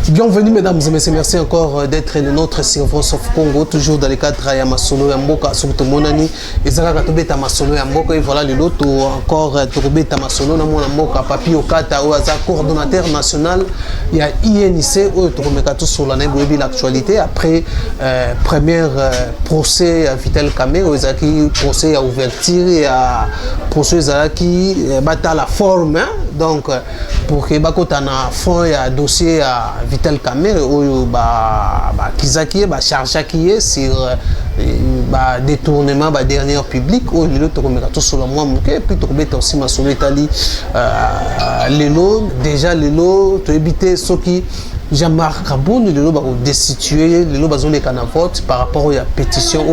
Bienvenue mesdames et messieurs, merci encore d'être de notre Voice of Congo, toujours dans le cadre de Masolo Yamboka, surtout Monani, et Zaka Tobeta Masolo Yamboka, et voilà le lot encore Tobeta Masolo Yamboka, Papi Okata, ou coordonnateur national, il y a INIC, où Tobeka sur la Nebobi l'actualité, après premier procès à Vital Kamé, où Zaki procès à ouverture et à procès Zaki bata la forme, donc pour que Bakota na fond et à dossier à Vital Kamere ou kizaki ba charge qui est sur détournement dernier public ou le to komeka to solo moi muke puis to beta aussi ma solo Italie lelo déjà lelo to éviter ce qui Jean-Marc Kaboun lelo ba destituer lelo ba zone kana vote par rapport à pétition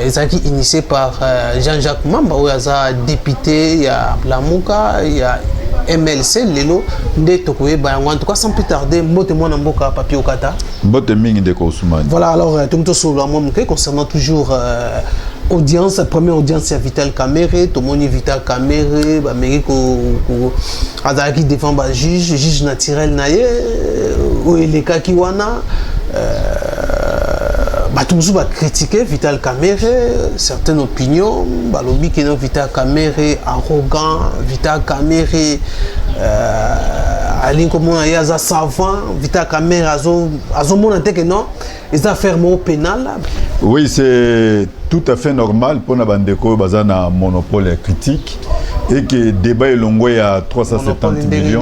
ezaki initié par Jean-Jacques Mamba ou aza député il y a Lamuka il y a MLC lelo nde tokoye ba en tout cas sans plus tarder mbote mwana mboka Papi Okata mbote mingi de Koussoumane. Voilà alors tout sur la moi concernant toujours audience première audience à Vital Kamere to moni Vital Kamere ba Amérique ko azaki défend ba juge naturel naye ou les cas qui wana toujours critiquer Vital Kamere, certaines opinions, lobby qui est Vital Kamere arrogant, Vital Kamere Aline comme on a yaza savant, Vital Kamere azo mon que non, ils ont fermé au pénal. Oui, c'est tout à fait normal pour na bandeko bazana monopole critique et que débat est longo à 370 millions.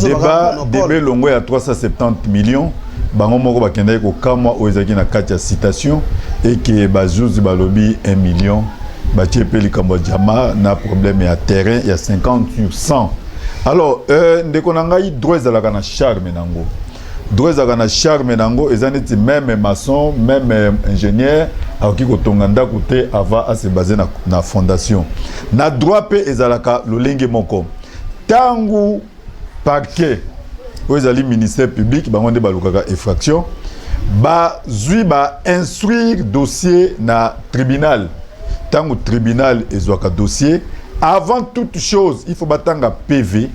Débat longo à 370 millions. Bango moko bakendaki kokamwa oyo ezalaki na kati ya citation et que bajuzi balobi 1 million batie pe likambo ya jama na problème ya terrain ya 50%. Alors ndeko na ngai droit ezalaka na charme nango, droit ezalaka na charme nango eza neti même maçon même ingénieur akoki kotonga ndako te avant ase basé na fondation na droit pe ezalaka lolenge moko tangu parquet aux ali ministère public bango nde balukaka infraction zui instruire dossier na tribunal tango tribunal ezwaka dossier avant toute chose il faut batanga PV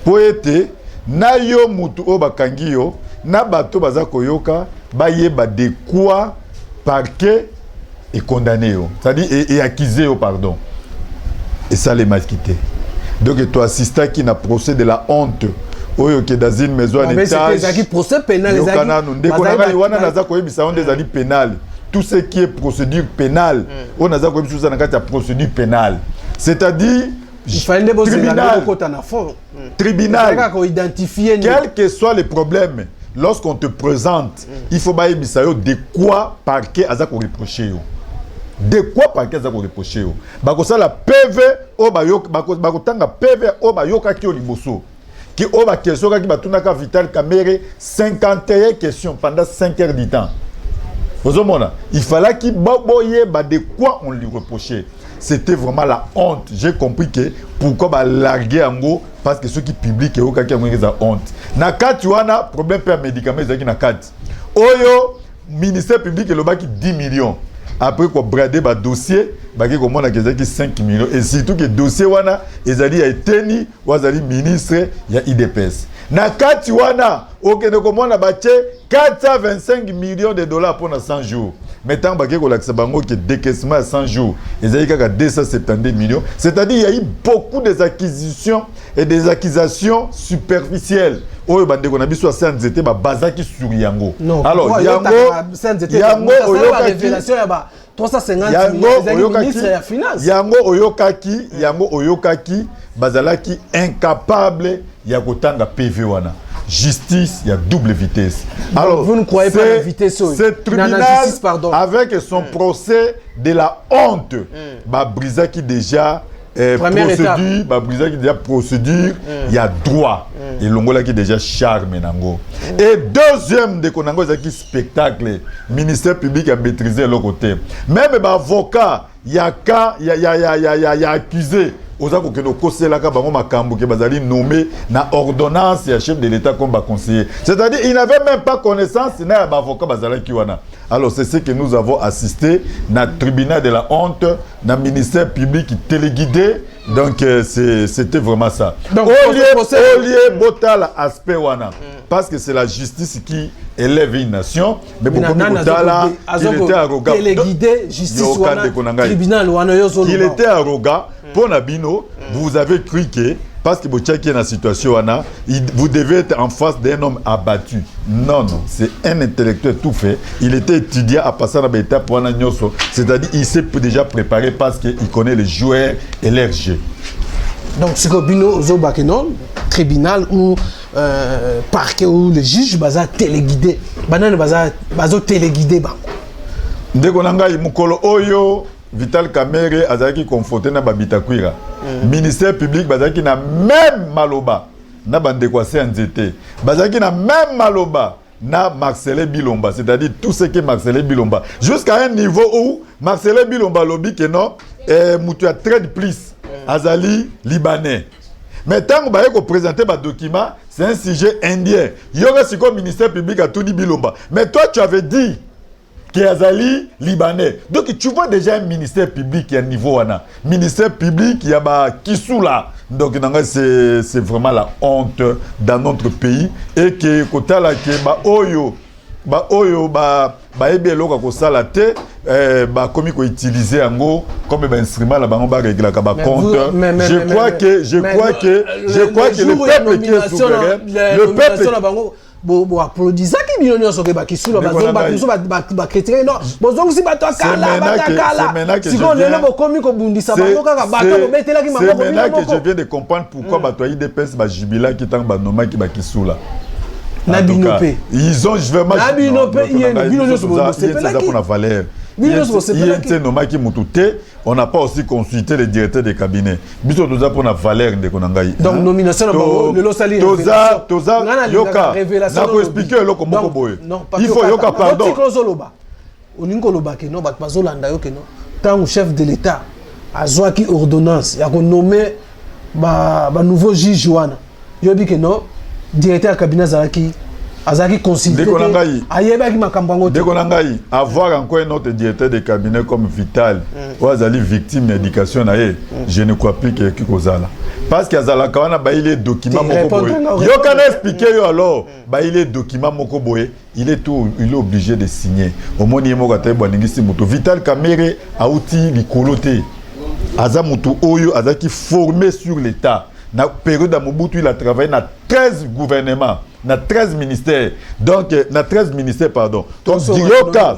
pour être na yo mutu o bakangi yo na bato baza koyoka bayeba de quoi parquet est condamné yo c'est-à-dire et accusé yo pardon et ça les masquité donc toi assistant qui n'a procès de la honte oyo ke dans une maison en étage c'est procès pénal les pénal tout ce qui est procédure pénale on a procédure pénale c'est-à-dire tribunal quel que soit le problème lorsqu'on te présente il faut bailler bisayo de quoi parquet aza ko reprocher yo de quoi parquet aza ko reprocher yo bakosa la PV o bayok bakotanga PV o bayoka ki o liboso qui a la question qui a Vital Kamere 51 questions pendant 5 heures du temps. Il fallait qu'il boye de quoi on lui reprochait. C'était vraiment la honte. J'ai compris que pourquoi larguer en gros parce que ceux qui publient que aucun qui a honte. Na kat tu as problème per médicaments qui na kat. Oyo ministère public le baki 10 millions. Après quoi brader ba dossier baki comme on a qui 5 millions et surtout que dossier wana ezali a été wazali ministre ya IDPS na kati wana okende comme on a baché 425 millions de dollars pour 100 jours maintenant baki ko lakisa bango que décaissement à 100 jours ezali kaka 270 millions c'est-à-dire il y a eu beaucoup des acquisitions et des accusations superficielles oyo bande ko na biso sans nzete ba bazaki sur yango alors yango oyo révélation ya ba 350 millions ministre ya finance yango oyokaki bazalaki incapable ya kotanga PV wana justice ya double vitesse. Alors vous ne croyez pas la vitesse ce tribunal avec son procès de la honte brisaki déjà procédure il y a droit et longola qui déjà charme nango et deuxième de konango zaki spectacle ministère public a maîtrisé le côté même avocat y a accusé oza ko keno kosela ka bango makambo ke bazali nommé na ordonnance ya chef de l'état comme conseiller c'est-à-dire il n'avait même pas connaissance na avocat bazala ki wana. Alors c'est ce que nous avons assisté na tribunal de la honte na ministère public téléguidé Donc c'était vraiment ça. Donc au lieu botal aspect wana parce que c'est la justice qui élève une nation mais beaucoup botal il était arrogant. Téléguidé justice wana tribunal wana yozo. Il était arrogant pour Nabino, vous avez cru que parce que vous checkez la situation wana, vous devez être en face d'un homme abattu. Non, c'est un intellectuel tout fait. Il était étudiant à passer dans l'étape wana nyoso, c'est-à-dire il s'est déjà préparé parce qu'il connaît les joueurs et leur jeu. Donc, c'est que Bino Zobakenon, tribunal ou parquet ou le juge, baza téléguidé. Banane baza téléguidé. Dès qu'on a un mukolo oyo, Vital Kamerhe azaki conforté na babitakwira. Ministère public bazaki na même maloba na bande kwa CNZT. Bazaki na même maloba na Marcelin Bilomba, c'est-à-dire tout ce que Marcelin Bilomba. Jusqu'à un niveau où Marcelin Bilomba lobby que non, mutu a trade plus azali libanais. Mais tant que vous présentez votre document, c'est un sujet indien. Il y aura ce que le ministère public a tout dit Bilomba. Mais toi, tu avais dit que azali libanais. Donc tu vois déjà un ministère public qui est à niveau wana. Ministère public qui a Kisula. Donc c'est vraiment la honte dans notre pays et que kotala ke ba oyo ebe loka ko sala te ba komi ko utiliser yango comme ba instrument la bango ba régler ka ba compte. Je crois que le peuple qui est souverain, le peuple bo applaudisa ki bino nyonso ke bakisula ba critiquer non bozongi si bato akala si ko lelo bo komi ko bundisa bango kaka bato bo betela ki maboko c'est maintenant que je viens de comprendre pourquoi bato yi DPS ba jubila ki tang ba noma ki bakisula na binope ils ont vraiment na binope bino nyonso bo sepela ki pour la valeur. On n'a pas aussi consulté les directeurs des cabinets. Donc, nomination, il faut yoka pardon. Tant chef de l'État a qui ordonnance, il y a nommé un nouveau juge. Il dit que non, directeur du cabinet Azaki consulté. Avoir encore un autre directeur de cabinet comme Vital, ou Azali victime d'éducation, je ne crois plus qu'il y ait Kozala. Parce qu'Azala, quand on a les documents, il expliqué alors, il est document il est obligé de signer. Au moins, il y a Vital Kamerhe a outil l'icoloté. Azamutu Oyo, Azaki formé sur l'État. Dans la période de Mobutu, il a travaillé dans 13 gouvernements, dans 13 ministères. Donc, dans 13 ministères, pardon. Comme directeur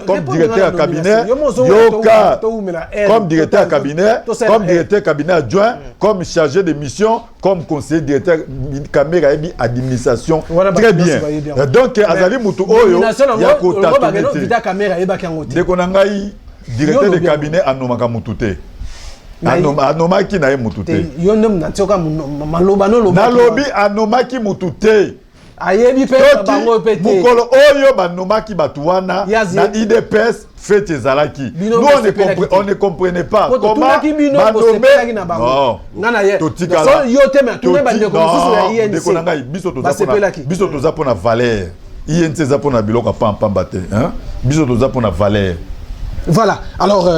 de cabinet, comme directeur de cabinet, comme directeur de cabinet adjoint, comme chargé de mission, comme conseiller directeur de cabinet administration. Très bien. Donc, Azali Moutou Oyo, il y a Kota Dès qu'on a directeur de cabinet à Nomaka Moutouté. Anomaki na mutute. Nalobi anomaki mutute. Ayebi pe bango pete. Mukolo oyo banomaki batuana na IDPS fait ezalaki. Nous on ne comprenait pas comment banomé. Non. Totikala. Yote me tourner bande ko susu ya INC. Dekonanga biso toza pona valeur. INC za pona biloko pamba te, hein? Biso toza pona valeur. Voilà. Alors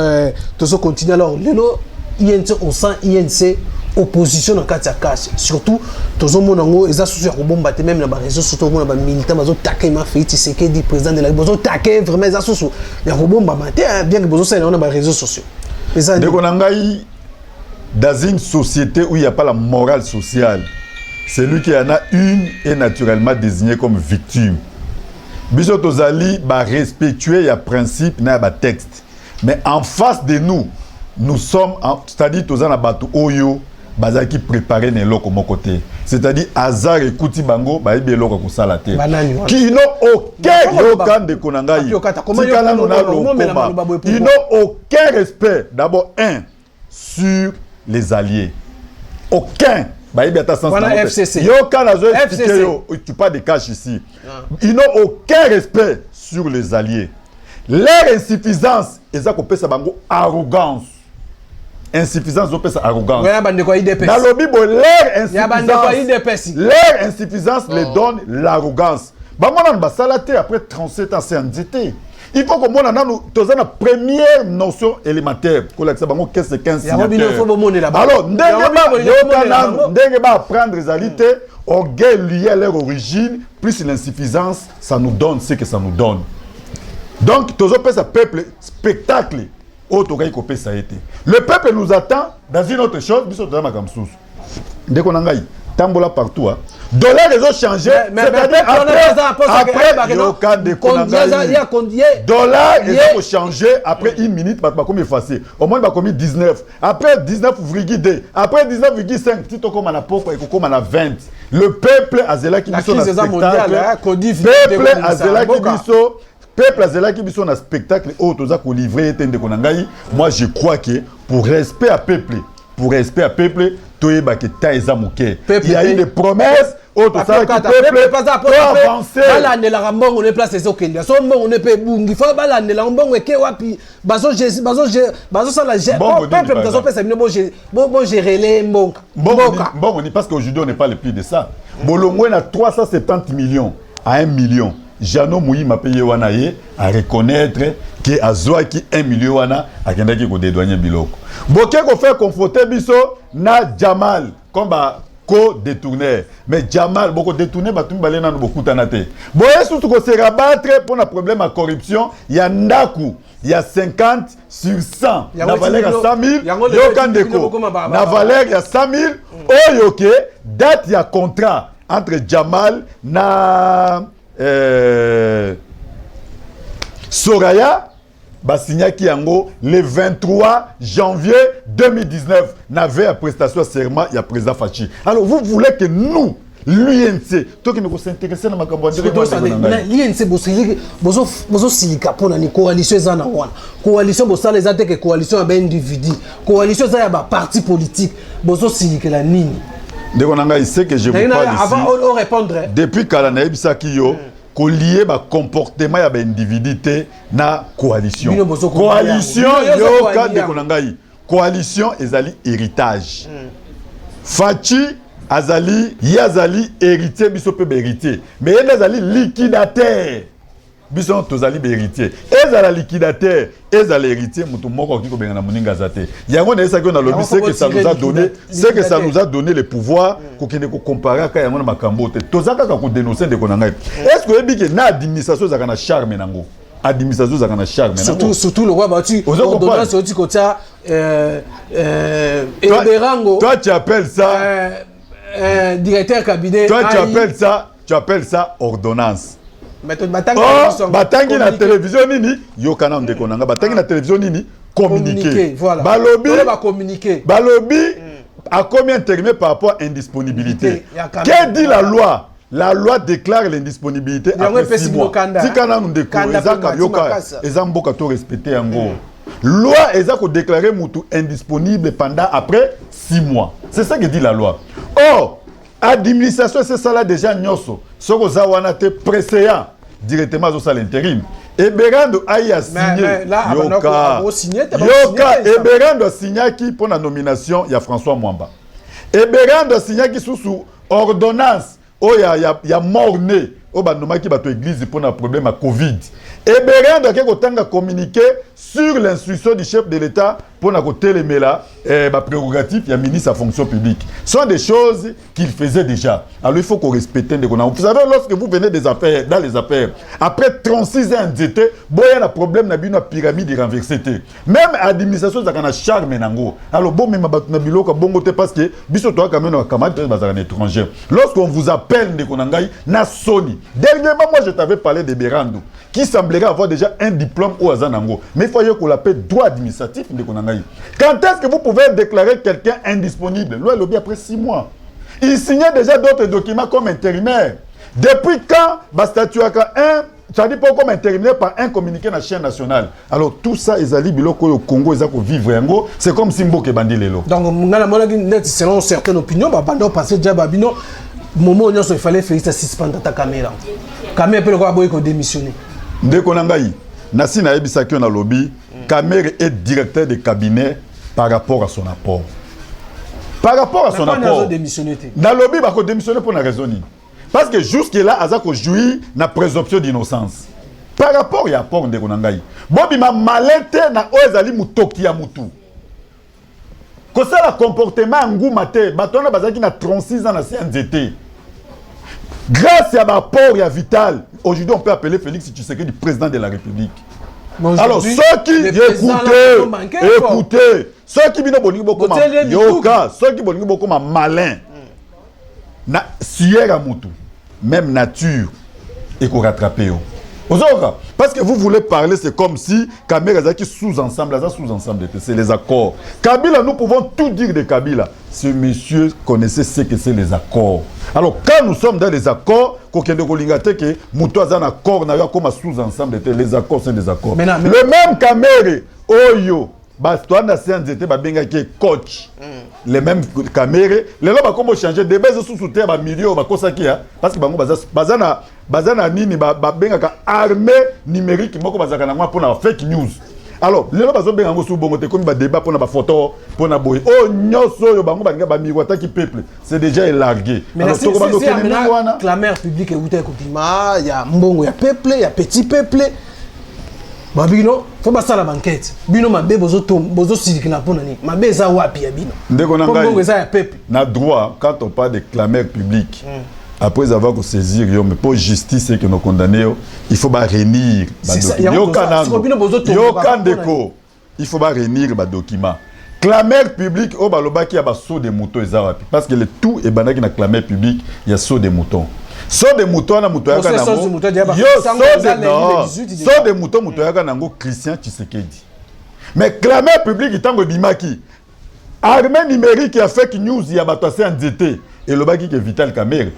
tozo continue alors lelo INC au sein INC opposition dans Katia Cash surtout tous les gens ils associent à bomba même dans les réseaux sociaux on a des militants ils ont taqué ma fille c'est que dit président de la ils ont taqué vraiment ils associent il y a bomba matin bien que besoin ça on a des réseaux sociaux dès qu'on a dans une société où il n'y a pas la morale sociale celui qui en a une est naturellement désigné comme victime biso tozali ba respectuer ya principe na ba texte mais en face de nous sommes, c'est-à-dire tous en abatu oyo, bazaki préparé ne loko mon côté. C'est-à-dire hasard et kuti bango, ba ibe loko ko salate. Qui n'ont aucun yokan de konangai. Ils n'ont aucun respect. D'abord sur les alliés. Aucun. Ba ibe ata sens. FCC. Yokan azo expliquer yo, tu pas de cash ici. Ils n'ont aucun respect sur les alliés. Leur insuffisance, ils ont coupé sa bango arrogance. Insuffisance, ils ont coupé sa arrogance. Dans le Bible, leur insuffisance les donne l'arrogance. Bah, moi, on va salater après 37 ans, c'est endetté. Il faut que moi, nous avons la première notion élémentaire. Qu'est-ce que 15 signataires. Alors, ndenge ba apprendre les alités, orgueil lié à leur origine, plus l'insuffisance, ça nous donne ce que ça nous donne. Donc, tous les peuple spectacle. Le peuple nous attend dans une autre chose. Dès qu'on a tambola partout. Dollars les ont changé. C'est-à-dire après dollars ils ont changé après une minute. Comme effacé. Au moins il a 19. Après 19,2. Après 19,5. Si tu comme à pauvre et comme à 20. Le peuple a zéla qui sont spectacle. Peuple a zéla qui sont peuple azela qui sont un spectacle autoza ko livrer tende konangai. Moi je crois que pour respect à peuple toyeba que taïza moké il y a eu des promesses autoza qui peuple peut avancer bala ne la rambon on est place les okenda so on ne peut bungi fa bala ne la rambon ke wapi bazo ça la peuple bazo pesa bon gérer les mbonka bon on dit parce qu'aujourd'hui on n'est pas le prix de ça bolongwe na 370 millions à 1 million. Jano Moui m'a payé wanaye à reconnaître que Azouaki 1 million wana a kendaki ko dédouaner biloko. Boké ko fait conforter biso na Jamal comme ba ko détourner. Mais Jamal boko détourner ba tumba balena no beaucoup tanate. Boye surtout ko se rabattre pour un problème à corruption, il y a ndaku, il y a 50 sur 100. Na valeur à 100 000, yo kandeko. Na valeur à 100 000, oyoke date ya contrat entre Jamal na Soraya Basignaki Yango le 23 janvier 2019 n'avait à prestation serment il y a président Fachi. Alors vous voulez que nous l'UNC toi qui nous s'intéresser dans ma campagne l'UNC bozo silika pona ni coalition ezana wana coalition bosala ezate que coalition ya ba individu coalition za ya ba parti politique bozo silika la nini il sait que je vous parle ici. Avant on répondre. Depuis Kalana Ebisaki yo, qu'on lié ba comportement ya ba individualité na coalition. Coalition yo kande konangai. Coalition ezali héritage. Fachi azali yazali héritier biso pe héritier. Mais ezali liquidateur. Bison tozali héritier. Ezala liquidateur, ezala héritier mutu moko ki ko benga na muninga zate. Yango na esa ko na lobby c'est que ça nous a donné, c'est que ça nous a donné le pouvoir ko kende ko comparer ka yango na makambo te. Tozaka ka ko dénoncer de konanga. Est-ce que ebi ke na administration zaka na charme nango? Administration zaka na charme nango. Surtout le roi Batu. Ordonnance oti kota Eberango. Toi tu appelles ça directeur cabinet. Toi tu appelles ça ordonnance. Batangi na télévision nini yokana ndeko nanga batangi na télévision nini communiquer voilà balobi a combien terminé par rapport à indisponibilité que dit la loi déclare l'indisponibilité après 6 mois tikana ndeko ezaka yoka ezamboka to respecter yango loi ezako déclarer mutu indisponible pendant après 6 mois c'est ça que dit la loi. Or administration c'est ça là déjà nyoso soko zawana te précédent directement à l'intérim et Berando a signé yoka et Berando a signé qui pour la nomination il y a François Mwamba et Berando a signé qui sous ordonnance oh il y a morné au banoma qui va to église pour un problème à Covid et Berando a communiqué sur l'instruction du chef de l'État pour la côté les méla prérogative il y a ministre à fonction publique sont des choses qu'il faisait déjà. Alors il faut qu'on respecte des vous savez lorsque vous venez des affaires dans les affaires après 36 ans d'été boya na problème na bino pyramide renversée même administration ça kana charme nango alors bon même na biloko bongo te parce que biso toi quand même na camarade bazar étranger lorsqu'on vous appelle de konangai na soni dernièrement moi je t'avais parlé de Berando qui semblerait avoir déjà un diplôme au Azanango mais il faut qu'on l'appelle droit administratif de konangai. Quand est-ce que vous pouvez déclarer quelqu'un indisponible? Loi lobby après 6 mois. Il signait déjà d'autres documents comme intérimaire. Depuis quand Bastatuaka 1, ça dit pas comme intérimaire par un communiqué dans la chaîne nationale. Alors tout ça, ils allaient au Congo, ils allaient vivre en Congo. C'est comme Simbo qui bandit les lots. Donc, selon certaines opinions, Bando passé déjà Babino, moment où il fallait faire ça suspendre ta caméra. Caméra peut le voir démissionner. Dès qu'on a eu, Nassi na ebisaki na lobby, Kamer est directeur de cabinet par rapport à son apport. Par rapport à son apport. Dans le lobby, il va démissionner pour une raison. Parce que jusque-là, il a joué la présomption d'innocence. par rapport à apport ndeko na ngai bobi ma malete na oezali mutoki ya mutu ko ça le comportement nguma te batona bazaki na 36 ans na CNZT grâce à l'apport ya Vital aujourd'hui on peut appeler Félix Tshisekedi président de la République. Alors ceux qui écoutez ceux qui bino bolingi boko ma yoka ceux qui bolingi boko ma malin na sièra mutu même nature et qu'on rattrape. Parce que vous voulez parler, c'est comme si Kabila qui sous-ensemble, c'est les accords. Kabila, nous pouvons tout dire de Kabila. Ce monsieur connaissait ce que c'est les accords. Alors, quand nous sommes dans les accords, un accord, comme sous-ensemble, les accords, c'est des accords. Le même Kamere, Oyo, toi, na CNZT, benga qui est coach. Les mêmes caméras. Les gens vont changer des bases sous terre, milieu, parce que bazana nini benga armée numérique, pour la fake news. Alors, les gens vont benga sous bongo comme débat pour la photo, pour la boy. Oh, nyoso yo bango banga miwata qui peuple. C'est déjà élargué. Mais alors, c'est la mère publique et où t'es coutima, il y a mbongo, il y a peuple, il y a petit peuple. Babino, faut pas ça la banquette. Bino mabe bozo silikina pona ni. Mabe za wapi ya bino. Ndeko nanga. Na droit quand on parle de clameur publique. Après avoir que saisir mais pour justice et que nos condamnés, il faut pas réunir il faut pas réunir ba document. Clameur publique au balobaki ya ba saut de moutons eza wapi parce que le tout est banaki na clameur publique, il y a saut de moutons. Saut de moutons na mouton ya kana saut de moutons mouton ya kana ngo Christian Tshisekedi. Mais clameur publique tango bimaki. Armée numérique a fake news il y a battu en DT et le baki que Vital Kamerhe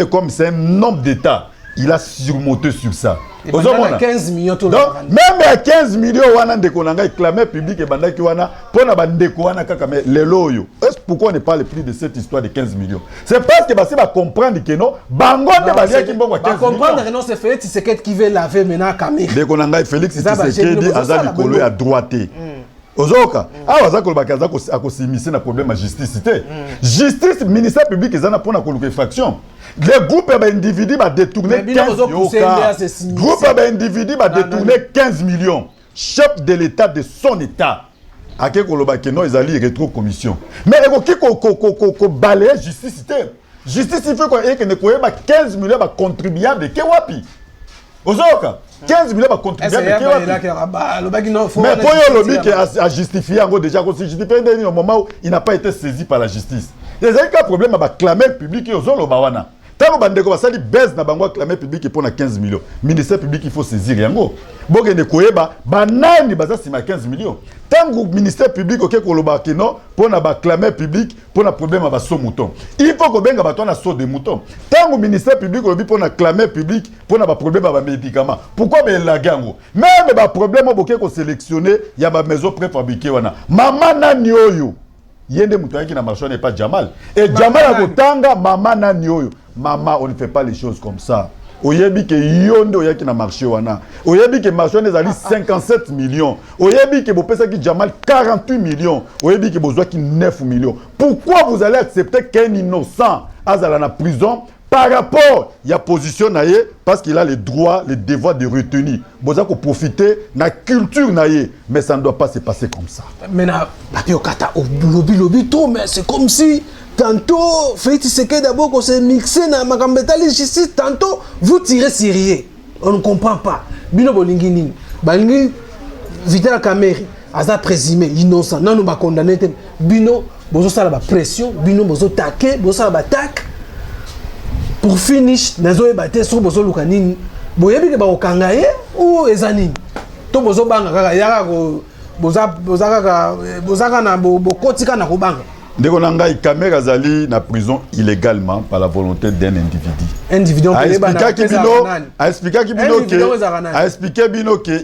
comme c'est un homme d'état, il a surmonté sur ça. Et 15 millions donc même à 15 millions wana ndeko nanga clameur publique et bandaki wana pona bandeko wana kaka mais les loyo. Est-ce pourquoi on ne parle plus de cette histoire de 15 millions? C'est parce que basi va comprendre que non bango te balia ki mbongo 15 millions. Comprendre que non c'est Félix Tshisekedi qui veut laver maintenant Kamerhe. Ndeko nanga Félix Tshisekedi azali kolo ya droite. Ozoka awaza kolobaka akosimisa na problème à justice te justice ministère public ezana pona koluka infraction les groupes d'individus va détourner 15 millions chef de l'état de son état ake kolobaka non ezali rétro commission mais ekoki ko balayer justice te justice il faut que ne koyeba 15 millions ba contribuable ke wapi ozoka 15 millions va contribuer mais pour le lobby qui a justifié en gros déjà qu'on justifié au moment où il n'a pas été saisi par la justice. Il y a un problème avec clameur public et aux autres bawana. Tant que bandeko basali baisse na bango clameur public pour na 15 millions. Ministère public il faut saisir yango. Boke ne koyeba banani baza sima 15 millions. Tant que ministère public OK ko loba kino pour na ba clameur public pour na problème ba so mouton. Il faut que benga bato na saut de mouton. Tant que ministère public lobi pour na clameur public pour na ba problème ba médicaments. Pourquoi ben la gango? Même ba problème boke ko sélectionner ya ba maison préfabriquée wana. Mama nani oyo. Yende mouton qui na marché n'est pas Jamal. Et Jamal a kotanga mama nani oyo. Maman, on ne fait pas les choses comme ça. Oyebi ke yonde oyaki na marché wana. Oyebi ke marché ezali 57 millions. Oyebi ke bopesa ki Jamal 48 millions. Oyebi ke bozwa ki 9 millions. Pourquoi vous allez accepter qu'un innocent azala na prison par rapport à la position naie parce qu'il a le droit, le devoir de retenir. Boza ko profiter na culture naie, mais ça ne doit pas se passer comme ça. Mais na papio kata lobby tout mais c'est comme si tantôt, Félix Tshisekedi d'abord qu'on s'est mixé dans ma gambetali justice, tantôt vous tirez sérieux. On ne comprend pas. Bino bolingini, balingi Vital Kamerhe, aza présumé innocent. Non nous ba condamné bino bozo sala ba pression, bino bozo taquer, bozo sala ba attaque. Pour finish, nazo ebate so bozo lukanini. Boyebi ke ba okangaye ou ezanini. To bozo banga kaka yaka ko bozaka na bokotika na kobanga. Ndeko nanga Kamerhe azali na prison illégalement par la volonté d'un individu. A expliqué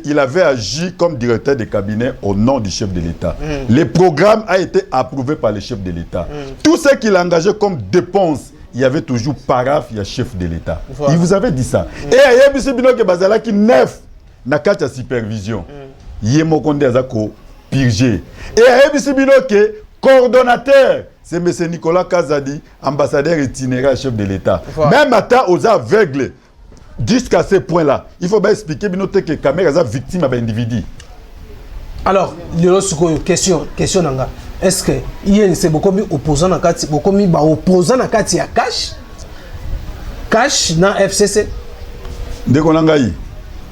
qu'il avait agi comme directeur de cabinet au nom du chef de l'État. Le programme a été approuvé par le chef de l'État. Tout ce qu'il a engagé comme dépense, il y avait toujours paraphe, il y a chef de l'État. Il vous avait dit ça. Et il y a Bino qui bazala qui neuf na carte supervision. Yemokonde azako purgé. Et il y a Bino qui coordonnateur, c'est M. Nicolas Kazadi, ambassadeur itinérant chef de l'État. Même à temps aux aveugles, jusqu'à ce point-là, il faut bien expliquer que Kamera est victime d'un individu. Alors, question nanga. Est-ce que INC beaucoup opposant à Kati, beaucoup opposant à Kati à cash dans FCC? Dès qu'on a eu,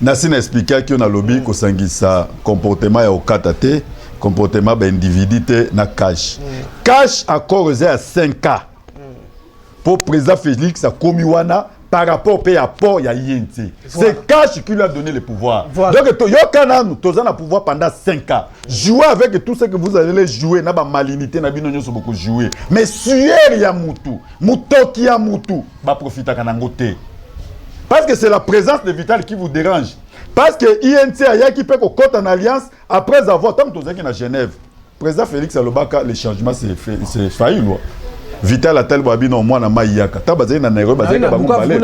Nassine a expliqué qu'on a lobby qu'on s'angissa comportement et au katate, comportement d'individu na cash. Cash a corrosé à 5 ans. Pour le président Félix a commis wana par rapport au apport il y a INT. C'est Cash qui lui a donné le pouvoir. Voilà. Donc tu as le pouvoir pendant 5 ans. Jouer avec tout ce que vous allez jouer, n'a pas malinité, n'a pas beaucoup jouer. Mais suer ya mutu, mutoki ya mutu, va profiter à kanangote. Parce que c'est la présence de Vital qui vous dérange. Parce que INT a qui peut qu'on compte en alliance après avoir tant que tu es à Genève. Président Félix Alobaka, le changement c'est failli. Vital a tel babino moi na maïaka tabazali na Nairobi bazali ka bango balé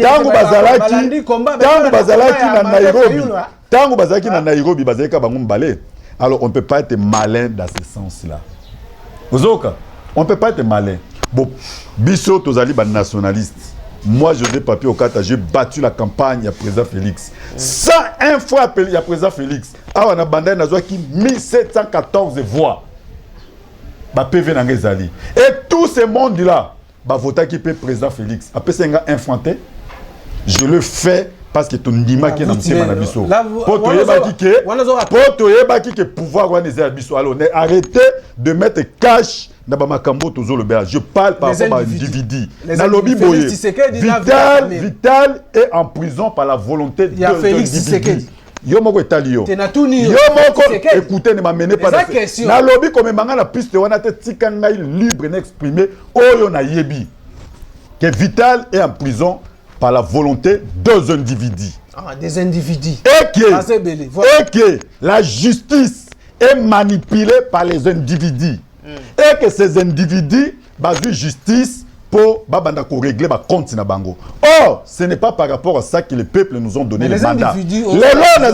tango bazalaki na Nairobi bazali ka bango balé. Alors on ne peut pas être malin dans ce sens là. Ozoka on peut pas être malin. Bon biso tozali ba nationaliste. Moi José Papier Okata j'ai battu la campagne à président Félix. 101 fois appelé à président Félix. Ah on a bandé na qui 1714 voix. PV Nangezali. Et tout ce monde-là, voter qui peut président Félix. Après, c'est un infanté. Je le fais parce que ton ndima qui est dans le Manabiso. Pour que pouvoir alors arrêtez de mettre cash dans le Makambo toujours le béa. Je parle par rapport à individu. Dans lobby boye. Vital est en prison par la volonté de l'individu. Yo moko etalio. Yo moko écoutez ne m'amenez pas dans na lobby comme manga na piste wana te tikanga libre d'exprimer oyo na yebi. Que Vital est en prison par la volonté deux individus. Ah, des individus. Et que la justice est manipulée par les individus. Et que ces individus basent justice pour régler ma compte na bango. Or, ce n'est pas par rapport à ça que les peuples nous ont donné le mandat. Les lois n'a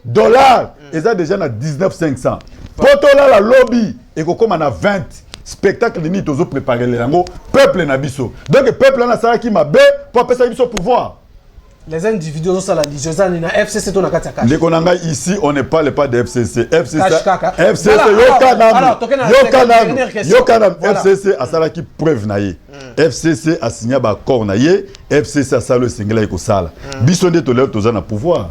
dollars, ils ont déjà na 19,500. Pour la lobby et comme on a 20 spectacles de nit aux préparé les lango peuple na biso. Donc le peuple na ça qui m'a bé pour passer biso pouvoir. Les individus ont ça la Josane na FCC to na katia. Les konanga ici on ne parle pas de FCC. FCC FCC a ça qui preuve naie. FCC a signé ba accord naie. FCC a ça le single eko sala. Biso de tolère to na pouvoir.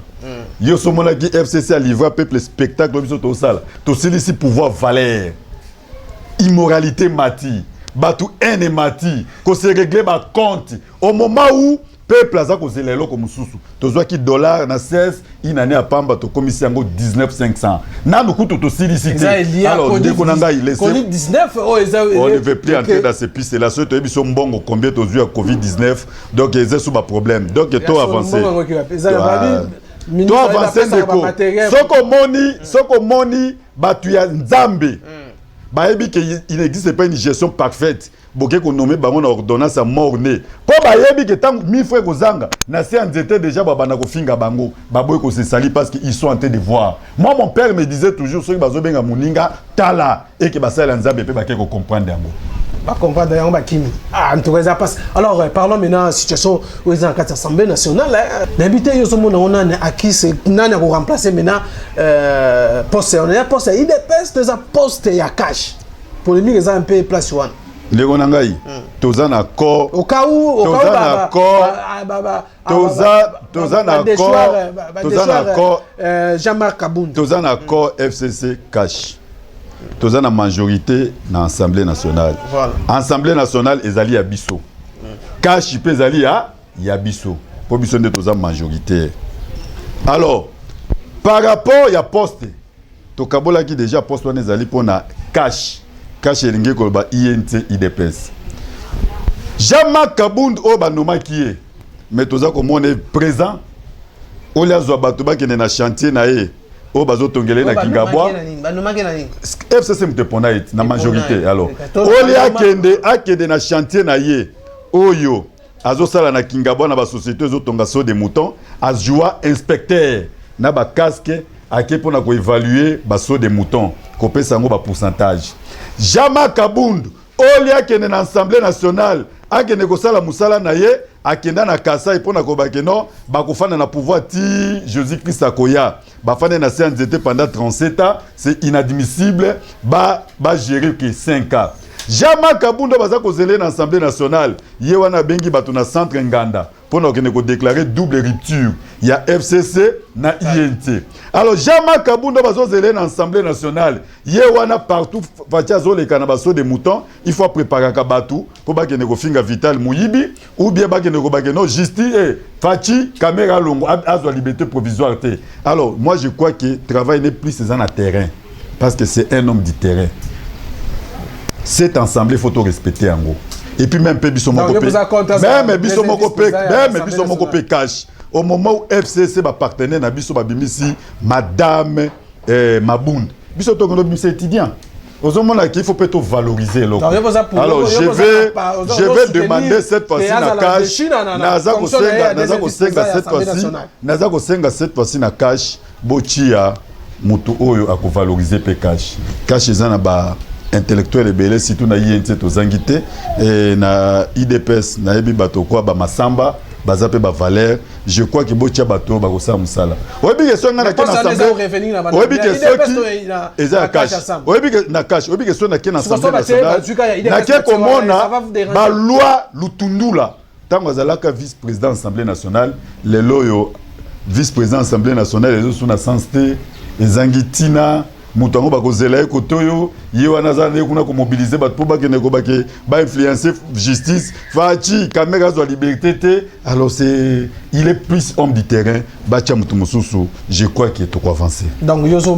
Yo somona qui FCC a livré peuple spectacle biso to sala. To ici pouvoir valeur. Immoralité mati. Batu haine mati. Ko se régler ba compte au moment où peuple aza ko zelelo ko mususu tozwa ki dollar na 16 inane a pamba to komisi yango 19,500 na nukutu to silicité alors dès qu'on a laissé Covid-19 on ne veut plus entrer dans ces pistes là surtout biso mbongo combien tozwa Covid-19 donc ils sont pas problème donc to avancer to avancer ndeko soko moni batu ya nzambe bayebi que il n'existe pas une gestion parfaite boké ko nommé bango na ordonnance à morné po bayebi que tant mi frère kozanga na séance était déjà babana ko finga bango baboy ko se sali parce qu'ils sont en train de voir. Moi mon père me disait toujours ceux qui bazo benga muninga tala et que basala nzambe pe baké ko comprendre yango ba comprendre yango ba kimi en tout cas ça passe. Alors parlons maintenant de la situation où ils ont en Assemblée nationale d'habiter yo so mona on a acquis c'est nani ko remplacer maintenant poste on a poste IDPS des poste ya cash polémique ça un peu place one les gonangai toza na accord au cas où toza na accord Jean-Marc Kabound toza na accord FCC cash toza na majorité na Assemblée nationale. Voilà. Assemblée nationale ezali ya biso cash pe ezali ya biso po biso nde toza majorité. Alors par rapport ya poste to kabola ki déjà poste wana ezali pona cash elingi koloba INT IDPS. Jean-Marc Kabound o banoma kiye mais toza komona présent olia zwa bato bakende na chantier na ye o bazo tongele na Kingabwa FCC mtepona it na majorité. Alors olia akende na chantier na ye oyo azosala na Kingabwa na ba société zo tonga so de mouton azwa inspecteur na ba casque ake pona ko évaluer ba so de mouton ko pesa ngo ba pourcentage. Jean-Marc Kabound olia kende na Assemblée nationale akende kosala musala na ye akenda na kasa epona kobake non bakofana na pouvoir ti Jésus-Christ akoya bafane na CNZT pendant 37 ans c'est inadmissible ba gérer que 5 ans. Jama Kabundo baza kozele na Assemblée nationale ye wana bengi bato na centre Nganda pona okende ko déclarer double rupture il y a FCC na INT. Alors Jama Kabundo bazo zele na Assemblée nationale ye wana partout fatia zo le kana baso de mouton il faut préparer ka batou pour ba kende ko finga Vital Muyibi ou bien ba kende ko ba no justice et Fachi caméra longo azwa liberté provisoire te. Alors moi je crois que travail n'est plus c'est en terrain parce que c'est un homme du terrain. Cette assemblée, il faut tout respecter en gros. Et puis même Bisomoko cash. Au moment où FCC va partenaire na biso babimisi madame Maboun. Biso to gono bimisi étudiant. Aux hommes là qu'il faut peut-être valoriser alors je vais demander cette fois-ci na cash. Naza kosenga cette fois-ci na cash bochia mutu oyo akovaloriser pe cash. Cash ezana ba intellectuel belé surtout na INT to zangité et na IDPS na yebi bato kwa ba masamba bazape ba valeur je crois que botia bato ba kosa musala oyebi que songa na kena assemblée oyebi que soki eza cash oyebi que na cash oyebi que songa na kena assemblée nationale na ke komona ba loi lutundula tango azalaka vice-président assemblée nationale le loyo vice-président assemblée nationale les sous na santé ezangitina mutango bakozela ekotoyo yewana zane kuna ko mobiliser bat pour bakene ko bake ba influencer justice fachi caméra zo liberté te alors c'est il est plus homme du terrain bacha mutu mususu je crois qu'il est trop avancé donc yoza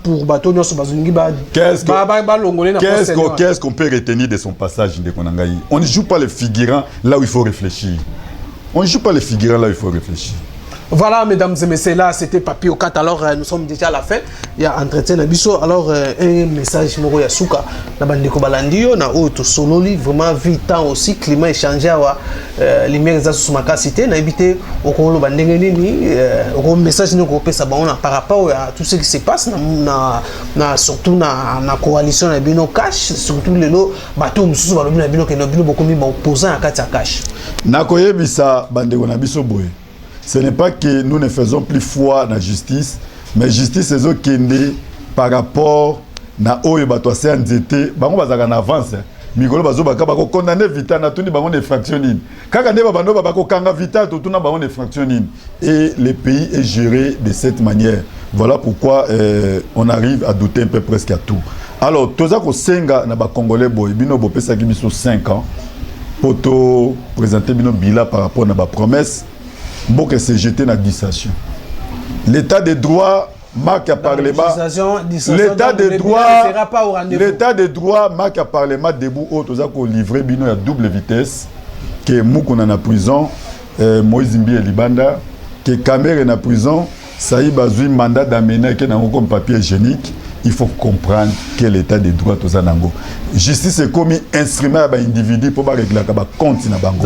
pour bato nyoso bazungi ba qu'est-ce qu'on peut retenir de son passage de Konangaï on ne joue pas les figurants là où il faut réfléchir on ne joue pas les figurants là où il faut réfléchir. Voilà, mesdames et messieurs, là, c'était Papi Okat. Alors, nous sommes déjà à la fin. Il y a entretien Nabiso. Alors, un message, Moro Yasuka. Na bandeko balandio, na auto sololi, vraiment vite aussi, climat échangé, lumière za sumaka cité, na évité au kolo bandengeni ni, au message nous grouper ça par rapport à tout ce qui se passe, surtout na coalition na bino cash, surtout les lots bateau mususu balobi na bino que na bino beaucoup mis opposant à Katia cash. Na koyebisa bandeko na biso boye. Ce n'est pas que nous ne faisons plus foi dans la justice, mais justice c'est ce qui est par rapport à oyo bato CNZT, bango bazaka en avance. Mikolo bazo baka bako condamner Vital na tuni bango infractionnine. Kaka ne bando bako kanga Vital to tuna bango infractionnine. Et le pays est géré de cette manière. Voilà pourquoi on arrive à douter un peu presque à tout. Alors toza ko senga na ba congolais boy bino bo pesa ki biso 5 ans pour te présenter bino bilan par rapport à ba promesse. Mboke s'est jeté dans la dissation. L'état de droit marque à Parlement. L'état de droit marque à Parlement debout autres qui ont livré bino à double vitesse. Que Moukon en prison, Moïse Mbi et Libanda, que Kamer est en prison, Saïd Bazoui mandat d'amener qui est dans un papier hygiénique. Il faut comprendre que l'état de droit aux Anango. Justice est comme instrument à individu pour régler le compte na bango.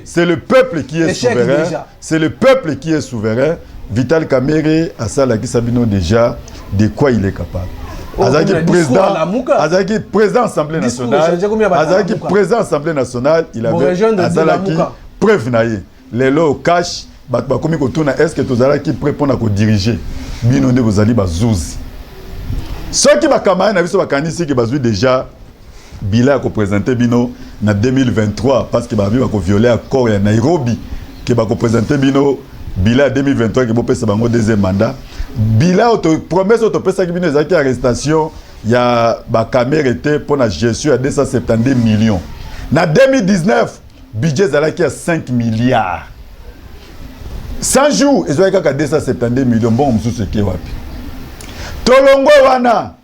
C'est le peuple qui est souverain. C'est le peuple qui est souverain. Vital Kamerhe a ça là qui sabino déjà de quoi il est capable. Azaki président Assemblée nationale. Azaki président Assemblée nationale, il avait Azalaki preuve naïe. Les lois cash bakomi ko tuna est-ce que tozala qui prépond à ko diriger bino nde bozali bazuzi ceux qui bakamaya na biso bakanisi ki bazui déjà bila ko présenter bino na 2023 parce que bavi bako violer accord ya Nairobi que bako présenter bino bila 2023 que bo pesa bango deuxième mandat bila auto promesse auto pesa ki bino ezaki arrestation ya ba caméra était pour la gestion à 272 millions na 2019 budget zalaki à 5 milliards 100 jours, ils ont eu 272 millions. Bon, je suis sûr wapi. Tolongo wana,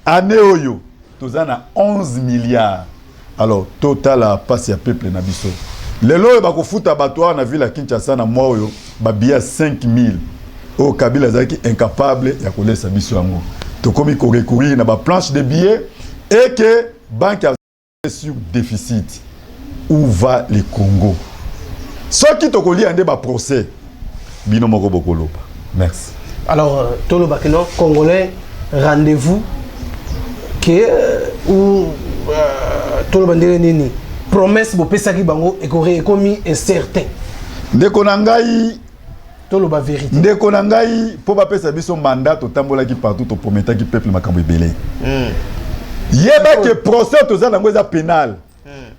année oyo, tous en a 11 milliards. Alors, total à passer à peuple na biso. Le loyo bako futa bato na ville à Kinshasa na mois oyo, ba biya 5000. Au Kabila zaki incapable ya kolesa biso yango. To komi ko recourir na ba planche de billets et que banque a sur déficit. Où va le Congo? Ceux qui te collient ande ba procès. Binomoko Bokolopa. Merci. Alors, Tolo Bakeno, Congolais, rendez-vous où tout le monde nini promesse bo pesa ki bango ekomi incertain ndeko na ngai tout le ba vérité ndeko na ngai po ba pesa biso mandat to tambola ki partout to promettre ki peuple makambo ebele yeba que procès to za nango za pénal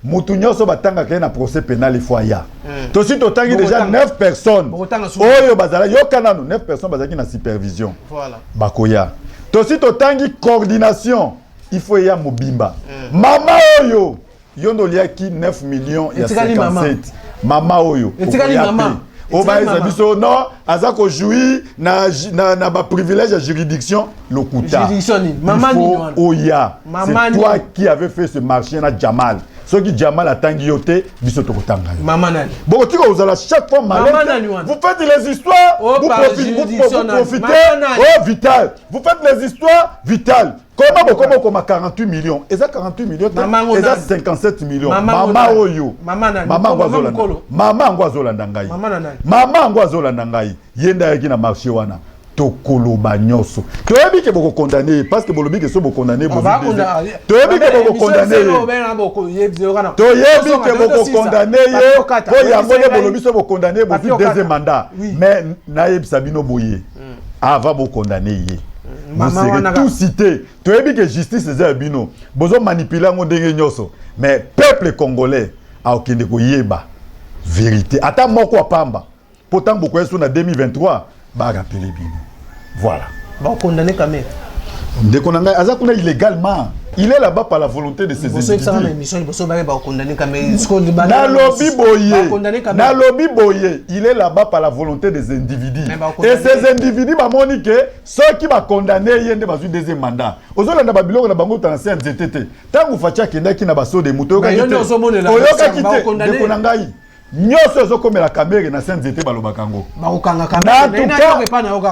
mutu nyonso batanga ke na procès pénal il faut aya to si to tangi déjà 9 personnes oyo bazala yokana no 9 personnes bazaki na supervision voilà bakoya to si to tangi coordination il faut ya mobimba mama oyo yondo liaki 9 millions ya 57 mama oyo etikali mama o ba ezabiso non azako jouir na ba privilège de juridiction lokuta maman ni oya c'est toi qui avait fait ce marché na Jamal ceux qui Jamal a tangi yote biso to kotanga maman nani bon tu vous allez chaque fois malin vous faites les histoires vous profitez oh vital vous faites les histoires vitales comment 48 millions et ça 48 millions et ça 57 millions mama oyo mama ngwazolanda ngai mama ngwazolanda ngai yenda yaki na marché wana tokoloba nyonso toyebi ke boko condamner parce que bolobi ke so boko condamner toyebi ke boko condamner toyebi ke boko condamner ye po yango ne bolobi so boko condamner bo fi deuxième mandat mais nayebisa bino boye avant boko condamner ye vous serez tout cité toyebi ke justice eza bino bozo manipuler ngo ndenge nyonso mais peuple congolais a okende ko yeba vérité ata moko apamba pourtant beaucoup est sur na 2023 ba rappeler bino voilà ba condamner quand même ndeko nanga aza kuna illégalement il est là-bas par la volonté de ses individus nalobi boye il est là-bas par la volonté des individus et ces individus bamoni ke ceux qui ba condamner yende bazu deuxième mandat ozolanda babiloko na bango ta ancien ZTT tangu facha kendaki na baso de muto yoka kite ndeko nanga nyonso ezokomela kamere na CNZT balobaka ngo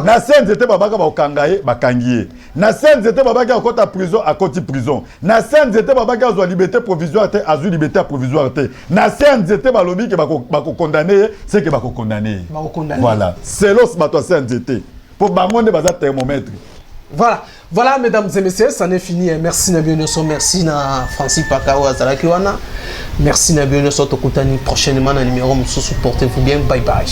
na CNZT babaka bakanga ye bakangi ye na CNZT babaka akota prison akoti prison na CNZT babaka azwa liberté provisoire te azwa liberté provisoire te na CNZT balobi ke bako condamner c'est que bako condamner voilà c'est l'os bato CNZT pour bangonde baza thermomètre. Voilà, mesdames et messieurs, ça n'est fini. Merci na bienvenue, merci na Francis Pakao Azalakiwana. Merci na bienvenue, Tokutani prochainement na numéro, portez-vous bien, bye bye.